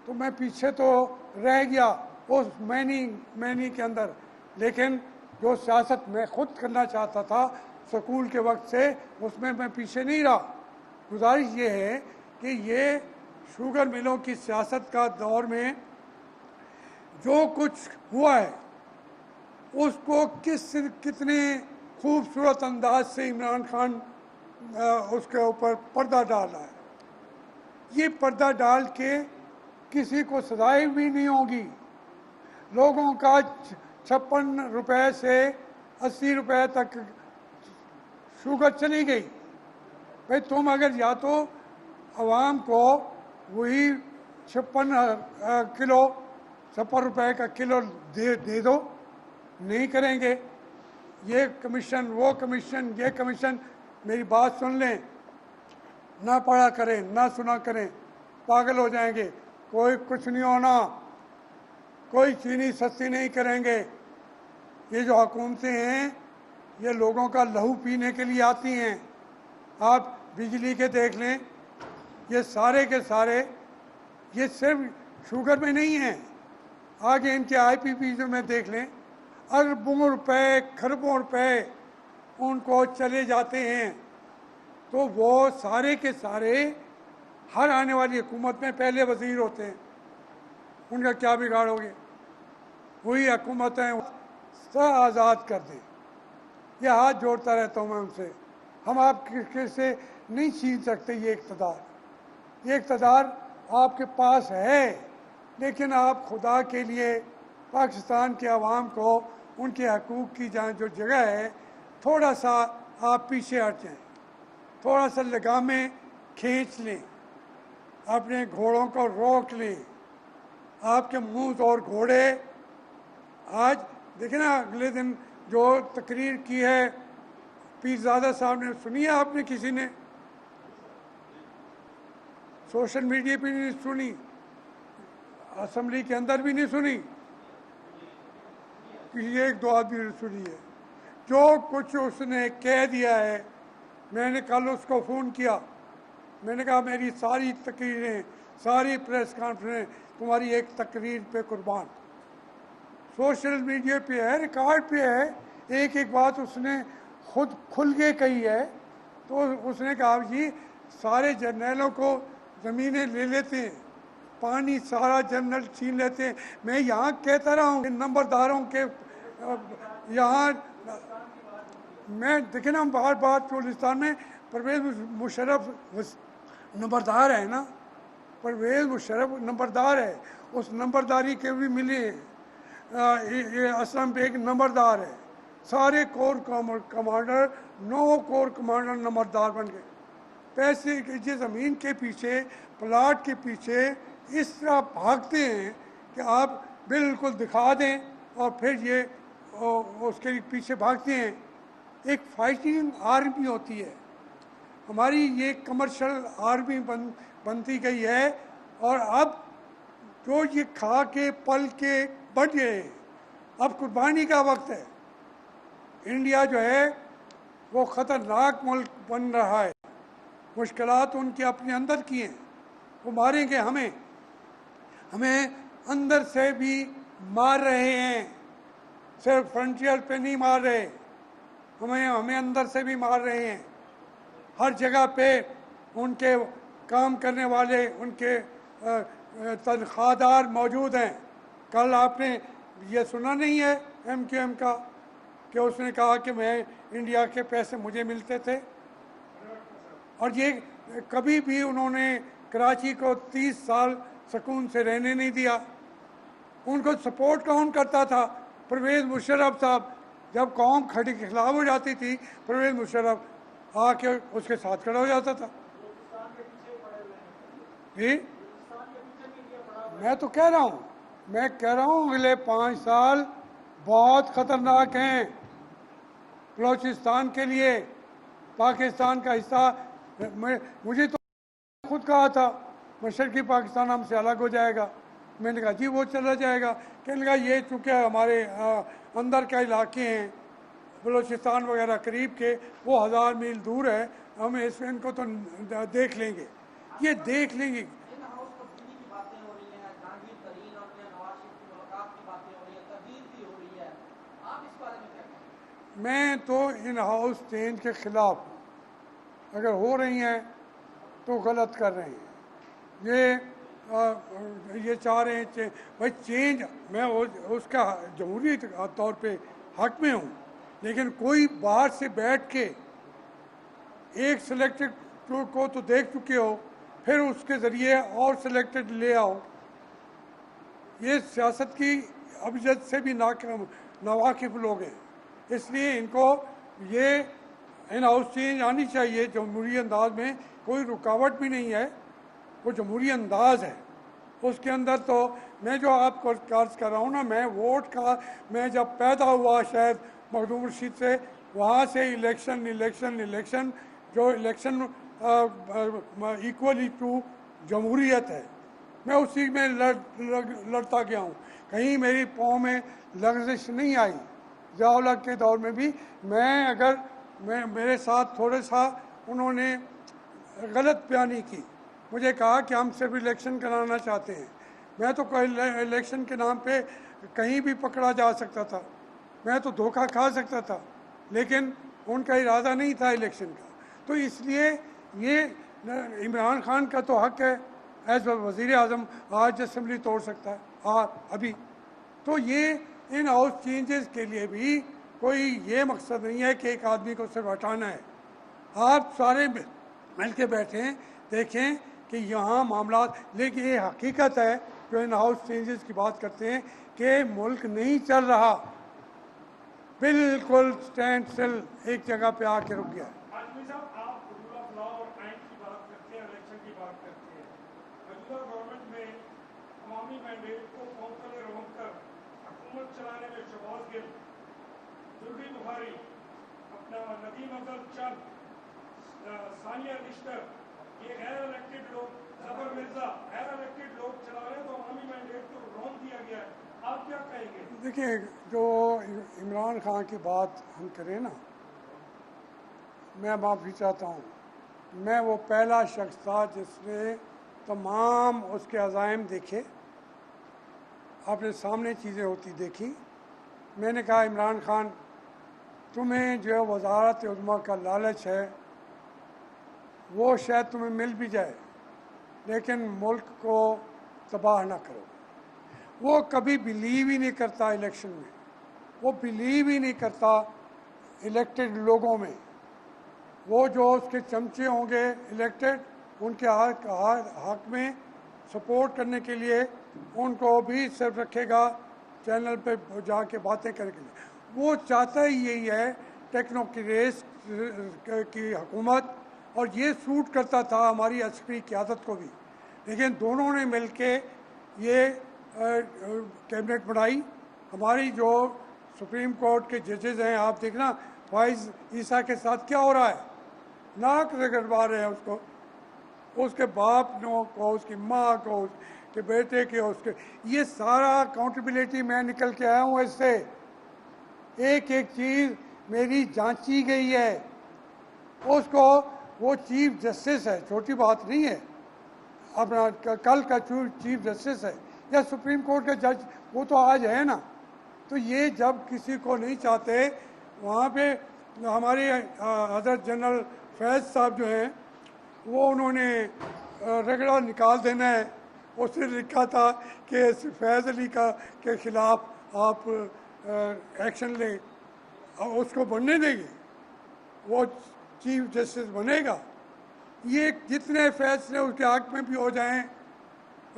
तो मैं पीछे तो रह गया उस मैनी के अंदर, लेकिन जो सियासत मैं खुद करना चाहता था स्कूल के वक्त से, उसमें मैं पीछे नहीं रहा। गुजारिश ये है कि ये शुगर मिलों की सियासत का दौर में जो कुछ हुआ है उसको कितने खूबसूरत अंदाज से इमरान खान उसके ऊपर पर्दा डाला है। ये पर्दा डाल के किसी को सजाएं भी नहीं होगी। लोगों का 56 रुपए से 80 रुपए तक शुगर चली गई। भाई तुम अगर या तो आवाम को वही 56 रुपए का किलो दे दो, नहीं करेंगे। ये कमीशन, वो कमीशन, ये कमीशन, मेरी बात सुन लें, ना पढ़ा करें, ना सुना करें, पागल हो जाएंगे। कोई कुछ नहीं होना, कोई चीनी सस्ती नहीं करेंगे। ये जो हुकूमतें हैं ये लोगों का लहू पीने के लिए आती हैं। आप बिजली के देख लें, ये सारे के सारे ये सिर्फ शुगर में नहीं है, आगे इनके आईपीपी में देख लें, अरबों रुपए, खरबों रुपए उनको चले जाते हैं। तो वो सारे के सारे हर आने वाली हुकूमत में पहले वजीर होते हैं, उनका क्या बिगाड़ोगे? वही हुकूमत है, सब आज़ाद कर दें। ये हाथ जोड़ता रहता हूँ मैं उनसे। हम आप से नहीं छीन सकते ये इक़्तिदार। ये इक़्तिदार आपके पास है, लेकिन आप खुदा के लिए पाकिस्तान के अवाम को उनके हकूक़ की जहाँ जो जगह है, थोड़ा सा आप पीछे हट जाएँ, थोड़ा सा लगामें खींच लें, अपने घोड़ों को रोक लें। आपके मुंह और घोड़े आज देखें ना, अगले दिन जो तकरीर की है पीरज़ादा साहब ने, सुनी है आपने? किसी ने सोशल मीडिया पे नहीं सुनी, असम्बली के अंदर भी नहीं सुनी, किसी एक दो आदमी ने सुनी है। जो कुछ उसने कह दिया है, मैंने कल उसको फ़ोन किया, मैंने कहा मेरी सारी तकरीरें, सारी प्रेस कॉन्फ्रेंस तुम्हारी एक तकरीर पे कुर्बान। सोशल मीडिया पे है, रिकॉर्ड पे है, एक एक बात उसने खुद खुल के कही है। तो उसने कहा जी सारे जर्नलों को ज़मीनें ले लेते हैं, पानी सारा जर्नल छीन लेते हैं। मैं यहाँ कहता रहा हूँ नंबरदारों के यहाँ, मैं देखे ना बार बार बलूचिस्तान में परवेज़ मुशर्रफ नंबरदार है ना, परवेज़ मुशर्रफ नंबरदार है, उस नंबरदारी के भी मिले हैं। ये असलम बेग नंबरदार है, सारे कोर कमांडर 9 कोर कमांडर नंबरदार बन गए। पैसे के ज़मीन के पीछे, प्लाट के पीछे इस तरह भागते हैं कि आप बिल्कुल दिखा दें और फिर ये उसके पीछे भागते हैं। एक फाइटिंग आर्मी होती है हमारी, ये कमर्शियल आर्मी बनती गई है। और अब जो ये खा के पल के बढ़ गए, अब कुर्बानी का वक्त है। इंडिया जो है वो ख़तरनाक मुल्क बन रहा है, मुश्किलात उनके अपने अंदर की हैं, वो मारेंगे हमें, हमें अंदर से भी मार रहे हैं, सिर्फ फ्रंटियर पे नहीं मार रहे, हमें अंदर से भी मार रहे हैं। हर जगह पे उनके काम करने वाले, उनके तनख्वाहदार मौजूद हैं। कल आपने ये सुना नहीं है MQM का कि उसने कहा कि मैं इंडिया के पैसे मुझे मिलते थे, और ये कभी भी उन्होंने कराची को 30 साल सुकून से रहने नहीं दिया। उनको सपोर्ट कौन करता था? परवेज़ मुशर्रफ साहब। जब कौम खड़ी के खिलाफ हो जाती थी, परवेज़ मुशर्रफ आके उसके साथ खड़ा हो जाता था। जी मैं तो कह रहा हूँ, अगले 5 साल बहुत ख़तरनाक हैं बलूचिस्तान के लिए। पाकिस्तान का हिस्सा, मुझे तो खुद कहा था मशरक़ी पाकिस्तान हमसे अलग हो जाएगा, मैंने कहा जी वो चला जाएगा। कहने लगा ये चूँकि हमारे अंदर के इलाके हैं, बलूचिस्तान वगैरह करीब के, वो 1000 मील दूर है, हम इनको तो देख लेंगे, ये देख लेंगे। मैं तो इन हाउस चेंज के ख़िलाफ़ हूँ, अगर हो रही हैं तो गलत कर रहे हैं। ये चाह रहे हैं भाई चेंज, मैं उसका जमहूरी तौर पे हक में हूँ, लेकिन कोई बाहर से बैठ के एक सिलेक्टेड को तो देख चुके हो, फिर उसके ज़रिए और सिलेक्टेड ले आओ, ये सियासत की अभिजत से भी नावाकिफ़ लोग हैं। इसलिए इनको ये इन हाउस चेंज आनी चाहिए जमहूरी अंदाज में, कोई रुकावट भी नहीं है, वो जमहूरी अंदाज है। उसके अंदर तो मैं जो आपको कार्य कर रहा हूँ ना, मैं वोट का, मैं जब पैदा हुआ शायद मखदूम रशीद से, वहाँ से इलेक्शन इलेक्शन इलेक्शन, जो इलेक्शन इक्वली टू जमहूरियत है, मैं उसी में लड़ता गया हूँ। कहीं मेरी पाँव में लर्जिश नहीं आई। ज़िया-उल हक के दौर में भी मैं मेरे साथ थोड़े सा उन्होंने गलत बयानी की, मुझे कहा कि हम सिर्फ इलेक्शन कराना चाहते हैं। मैं तो कोई इलेक्शन के नाम पे कहीं भी पकड़ा जा सकता था, मैं तो धोखा खा सकता था, लेकिन उनका इरादा नहीं था इलेक्शन का। तो इसलिए ये इमरान खान का तो हक है एज वज़ीर आज़म, आज असेंबली तोड़ सकता है अभी। तो ये इन हाउस चेंजेस के लिए भी कोई ये मकसद नहीं है कि एक आदमी को सिर्फ हटाना है। आप सारे मिल के बैठें, देखें कि यहाँ मामला, लेकिन ये हकीकत है जो इन हाउस चेंजेस की बात करते हैं कि मुल्क नहीं चल रहा, बिल्कुल स्टैंड स्टिल एक जगह पे आके रुक गया। आजमी साहब, आप रूल ऑफ लॉ और आइन की बात करते हैं, इलेक्शन की बात करते हैं। मौजूदा गवर्नमेंट में अवामी मैंडेट को कौंसल रोककर हुकूमत चलाने में शहबाज गिल, जुल्फी बुखारी, अपना नदीम अफजल चंद, सानिया निश्तर, ये गैर इलेक्टेड लोग, जफर मिर्जा, गैर इलेक्टेड लोग चला रहे, तो अवामी मैंडेट को रोक दिया गया है। आप क्या कहेंगे? देखिए, जो इमरान खान की बात हम करें ना, मैं माफ़ी चाहता हूँ, मैं वो पहला शख्स था जिसने तमाम उसके अज़ाइम देखे, अपने सामने चीज़ें होती देखी। मैंने कहा इमरान खान, तुम्हें जो वज़ारत उज़्मा का लालच है वो शायद तुम्हें मिल भी जाए, लेकिन मुल्क को तबाह ना करो। वो कभी बिलीव ही नहीं करता इलेक्शन में, वो बिलीव ही नहीं करता इलेक्टेड लोगों में। वो जो उसके चमचे होंगे इलेक्टेड, उनके हक में सपोर्ट करने के लिए उनको भी सिर्फ रखेगा चैनल पे जाके बातें करने के लिए। वो चाहता ही यही है टेक्नोक्रेट्स की हुकूमत, और ये सूट करता था हमारी अस्करी क़यादत को भी। लेकिन दोनों ने मिलके ये कैबिनेट बनाई। हमारी जो सुप्रीम कोर्ट के जजेस हैं, आप देखना फाइज ईसा के साथ क्या हो रहा है, नाक रगड़वा रहे हैं उसको, उसके बाप को, उसकी माँ को, उसके बेटे के, उसके, ये सारा अकाउंटेबिलिटी मैं निकल के आया हूँ इससे। एक एक चीज़ मेरी जांची गई है। उसको, वो चीफ जस्टिस है, छोटी बात नहीं है, अपना कल का चीफ जस्टिस है या सुप्रीम कोर्ट का जज, वो तो आज है ना। तो ये जब किसी को नहीं चाहते, वहाँ पे हमारे हज़रत जनरल फैज़ साहब जो हैं, वो उन्होंने रगड़ा निकाल देना है। उसने लिखा था कि फैज़ अली के ख़िलाफ़ आप एक्शन लें, उसको बनने देंगे, वो चीफ जस्टिस बनेगा। ये जितने फैसले उसके हक में भी हो जाएं,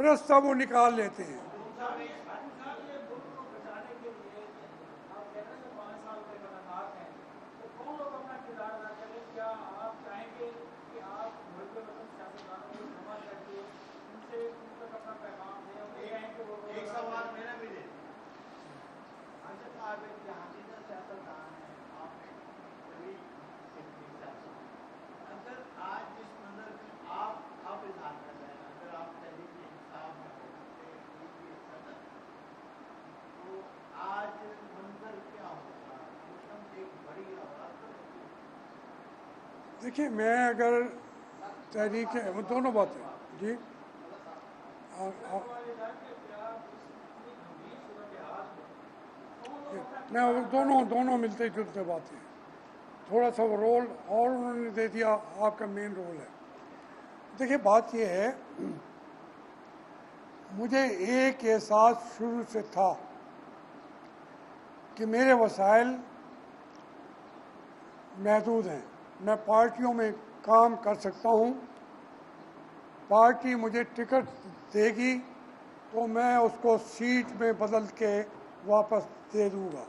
रास्ता वो निकाल लेते हैं। देखिए, मैं अगर तहरीक दोनों बातें जी, मैं दोनों मिलते जुलते बातें हैं। थोड़ा सा वो रोल और उन्होंने दे दिया, आपका मेन रोल है। देखिए, बात ये है, मुझे एक एहसास शुरू से था कि मेरे वसाइल महदूद हैं। मैं पार्टियों में काम कर सकता हूँ, पार्टी मुझे टिकट देगी तो मैं उसको सीट में बदल के वापस दे दूँगा।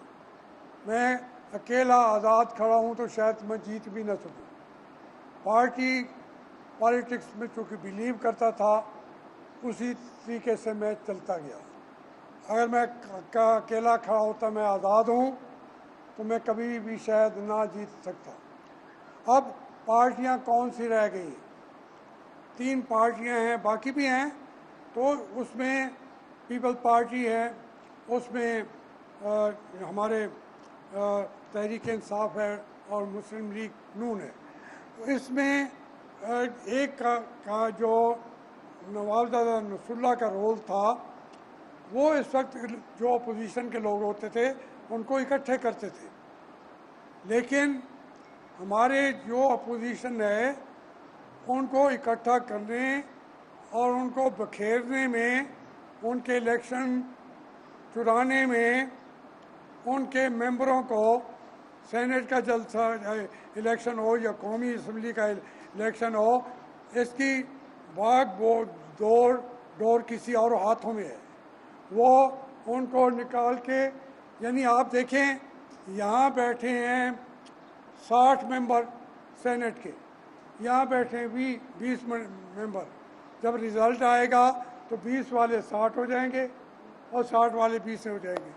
मैं अकेला आज़ाद खड़ा हूँ तो शायद मैं जीत भी ना सकूँ। पार्टी पॉलिटिक्स में चूँकि बिलीव करता था, उसी तरीके से मैं चलता गया। अगर मैं अकेला खड़ा होता, मैं आज़ाद हूँ, तो मैं कभी भी शायद ना जीत सकता। अब पार्टियां कौन सी रह गई? 3 पार्टियां हैं, बाकी भी हैं। तो उसमें पीपल पार्टी है, उसमें हमारे तहरीक इंसाफ है और मुस्लिम लीग नून है। तो इसमें एक का जो नवाबजादा नसरुल्लाह का रोल था, वो इस वक्त जो अपोजिशन के लोग होते थे उनको इकट्ठे करते थे, लेकिन हमारे जो अपोजिशन है उनको इकट्ठा करने और उनको बखेरने में, उनके इलेक्शन चुराने में, उनके मेंबरों को सेनेट का जलसा इलेक्शन हो या कौमी असम्बली का इलेक्शन हो, इसकी भाग वो डोर किसी और हाथों में है। वो उनको निकाल के, यानी आप देखें यहाँ बैठे हैं 60 मेंबर सेनेट के, यहाँ बैठे हैं 20 मेंबर। जब रिज़ल्ट आएगा तो 20 वाले 60 हो जाएंगे और 60 वाले 20 हो जाएंगे।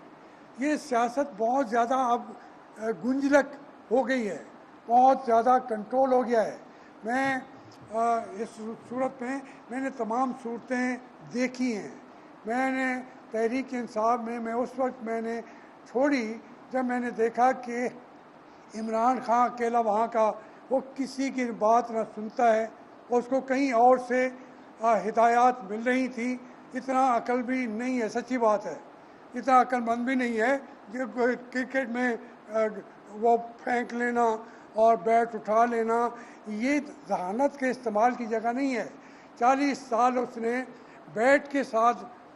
ये सियासत बहुत ज़्यादा अब गुंजलक हो गई है, बहुत ज़्यादा कंट्रोल हो गया है। मैं इस सूरत में मैंने तमाम सूरतें देखी हैं। मैंने तहरीक इंसाफ में मैं उस वक्त मैंने छोड़ी जब मैंने देखा कि इमरान खान अकेला वहाँ का, वो किसी की बात ना सुनता है, उसको कहीं और से हिदायत मिल रही थी। इतना अकल भी नहीं है, सच्ची बात है, इतना अक्लमंद भी नहीं है जो क्रिकेट में वो फेंक लेना और बैट उठा लेना, ये जहानत के इस्तेमाल की जगह नहीं है। 40 साल उसने बैट के साथ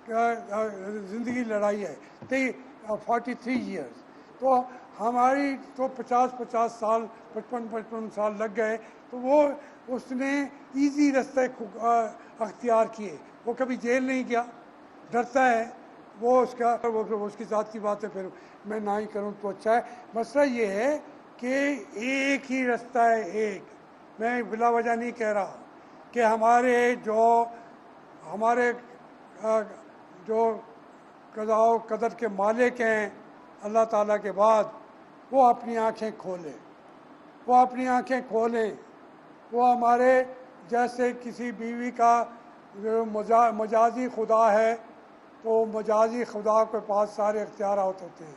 ज़िंदगी लड़ाई है, 43 ईयर्स। तो हमारी तो 50 साल 55 साल लग गए, तो वो उसने इजी रास्ते अख्तियार किए। वो कभी जेल नहीं गया, डरता है वो, उसकी ज़ात की बात है, फिर मैं ना ही करूँ तो अच्छा है। मसला ये है कि एक ही रास्ता है, एक। मैं बिला वजह नहीं कह रहा कि हमारे जो कज़ा कदर के मालिक हैं अल्लाह ताला के बाद, वो अपनी आँखें खोलें, वो अपनी आँखें खोलें। वो हमारे जैसे किसी बीवी का जो मजाजी खुदा है, तो मजाजी खुदा के पास सारे इख्तियारात होते हैं।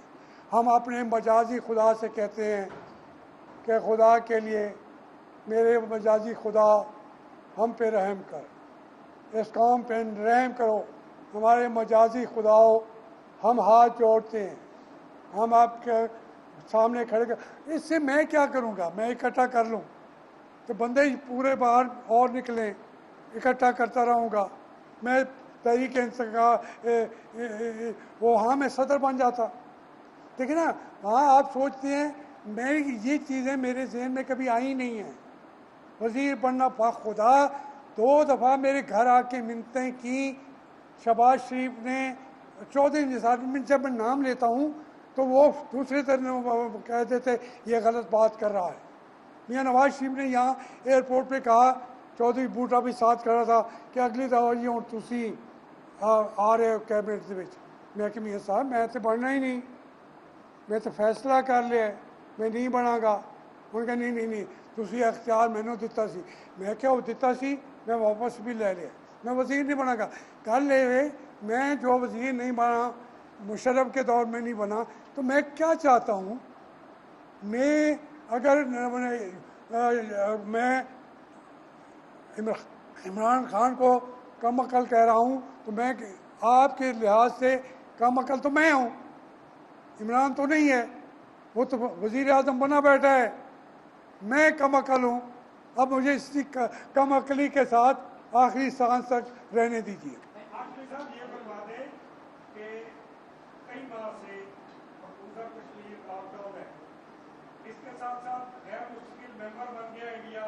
हम अपने मजाजी खुदा से कहते हैं कि खुदा के लिए मेरे मजाजी खुदा हम पे रहम कर, इस कौम पे रहम करो, हमारे मजाजी खुदाओं। हम हाथ जोड़ते हैं, हम आपके सामने खड़े कर, इससे मैं क्या करूँगा? मैं इकट्ठा कर लूँ तो बंदे ही पूरे बाहर और निकलें, इकट्ठा करता रहूँगा। मैं तरीके से वो हाँ मैं सदर बन जाता। देखिए ना, हाँ आप सोचते हैं, मैं ये चीज़ें मेरे जहन में कभी आई नहीं हैं। वज़ीर बनना खुदा 2 दफ़ा मेरे घर आके मिन्नतें की। शहबाज शरीफ ने, चौधरी निसार में जब मैं नाम लेता हूँ तो वो दूसरे तरह कह देते ये गलत बात कर रहा है। मियाँ नवाज शरीफ ने यहाँ एयरपोर्ट पे कहा, चौधरी बूटा भी साथ कर रहा था, कि अगली दफा जी हूँ तुसी आ रहे हो कैबिनेट के विच। मैं कि मियाँ साहब मैं तो बनना ही नहीं, मैं तो फैसला कर लिया, मैं नहीं बनागा। उन्होंने कहा नहीं तुसी अख्तियार मैंने दिता सी। मैं क्या दिता सी, मैं वापस भी ले लिया, मैं वज़ीर नहीं बनागा। कल ले मैं जो वज़ीर नहीं बना, मुशर्रफ के दौर में नहीं बना, तो मैं क्या चाहता हूँ? मैं अगर मैं इमरान खान को कम अकल कह रहा हूँ, तो मैं आपके लिहाज से कम अकल तो मैं हूँ, इमरान तो नहीं है। वो तो वज़ीर आज़म बना बैठा है, मैं कम अकल हूँ। अब मुझे इसी कम अकली के साथ आखिरी सांस तक रहने दीजिए। आखिरी साहब ये बता दें कि कई माह से मकबूजा कश्मीर लॉकडाउन है, इसके साथ साथ गैर मुस्तकिल मेंबर बन गया इंडिया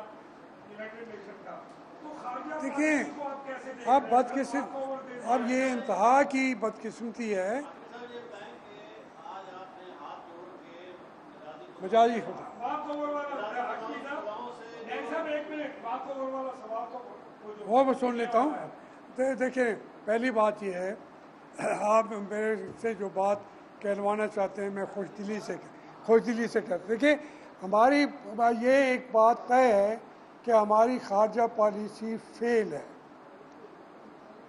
यूनाइटेड नेशन का, तो खारजा देखिए को आप कैसे देख अब रहे हैं? अब ये इंतहा की बदकिस्मती है। मजाजी खुदा। बात ओवर वाला अकीदा नहीं साहब, एक मिनट, बात ओवर वाला सवाल तो वो मैं सुन लेता हूँ। देखिए, पहली बात ये है, आप मेरे से जो बात कहलवाना चाहते हैं मैं खुशदिली से कर। देखिए, हमारी ये एक बात तय है कि हमारी खारजा पॉलिसी फेल है,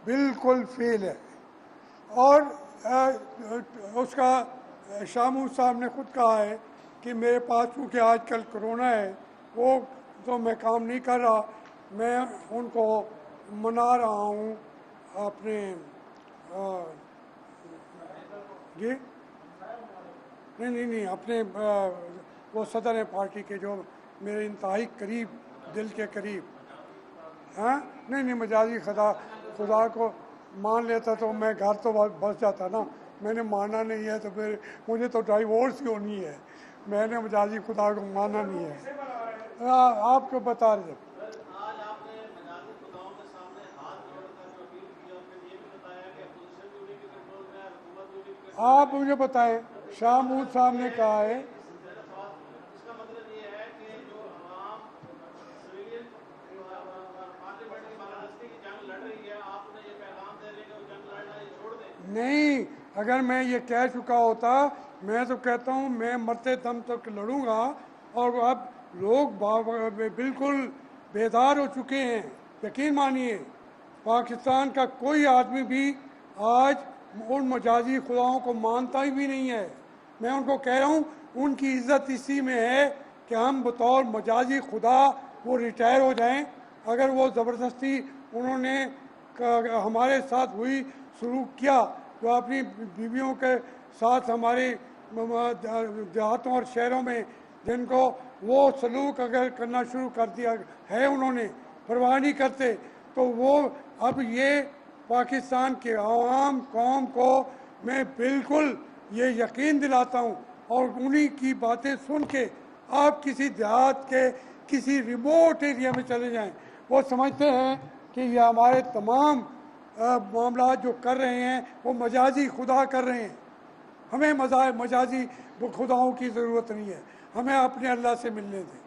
बिल्कुल फेल है। और उसका शामू साहब ने खुद कहा है कि मेरे पास चूँकि आजकल कोरोना है, वो तो मैं काम नहीं कर रहा, मैं उनको मना रहा हूँ अपने जी नहीं अपने वो सदर हैं पार्टी के जो मेरे इंतहाई करीब, दिल के करीब। हाँ नहीं मजाजी खुदा को मान लेता तो मैं घर तो बस जाता ना, मैंने माना नहीं है तो फिर मुझे तो डाइवोर्स ही होनी है। मैंने मजाजी खुदा को माना नहीं है। आपको बता रहे थे आज आपने मजाजी खुदाओं के सामने हाथ जोड़कर जो अपील की और फिर ये भी बताया कि अपोजिशन भी उन्हीं के कंट्रोल में है, हुकूमत भी उन्हीं के। आप मुझे बताएं, शाहमूद साहब ने कहा है, इसका मतलब ये है कि जो आवाम सिविलियन पार्लियामेंट की बालादस्ती की जंग लड़ रही है, आप उन्हें ये पैगाम दे रहे हैं कि वो जंग लड़ना ये छोड़ दें। नहीं, अगर मैं ये कह चुका होता, मैं तो कहता हूँ मैं मरते दम तक लड़ूंगा। और अब लोग बिल्कुल बेदार हो चुके हैं, यकीन मानिए। पाकिस्तान का कोई आदमी भी आज उन मजाजी खुदाओं को मानता ही भी नहीं है। मैं उनको कह रहा हूँ उनकी इज्जत इसी में है कि हम बतौर मजाजी खुदा वो रिटायर हो जाएं। अगर वो ज़बरदस्ती उन्होंने हमारे साथ हुई सलूक किया, जो अपनी बीवियों के साथ हमारे देहातों और शहरों में जिनको वो सलूक अगर करना शुरू कर दिया है, उन्होंने परवाह नहीं करते, तो वो अब ये पाकिस्तान के आवाम कौम को मैं बिल्कुल ये यकीन दिलाता हूँ। और उन्हीं की बातें सुन के आप किसी देहात के किसी रिमोट एरिया में चले जाएं, वो समझते हैं कि ये हमारे तमाम मामला जो कर रहे हैं वो मजाजी खुदा कर रहे हैं। हमें मजाजी खुदाओं की ज़रूरत नहीं है, हमें अपने अल्लाह से मिलने दें।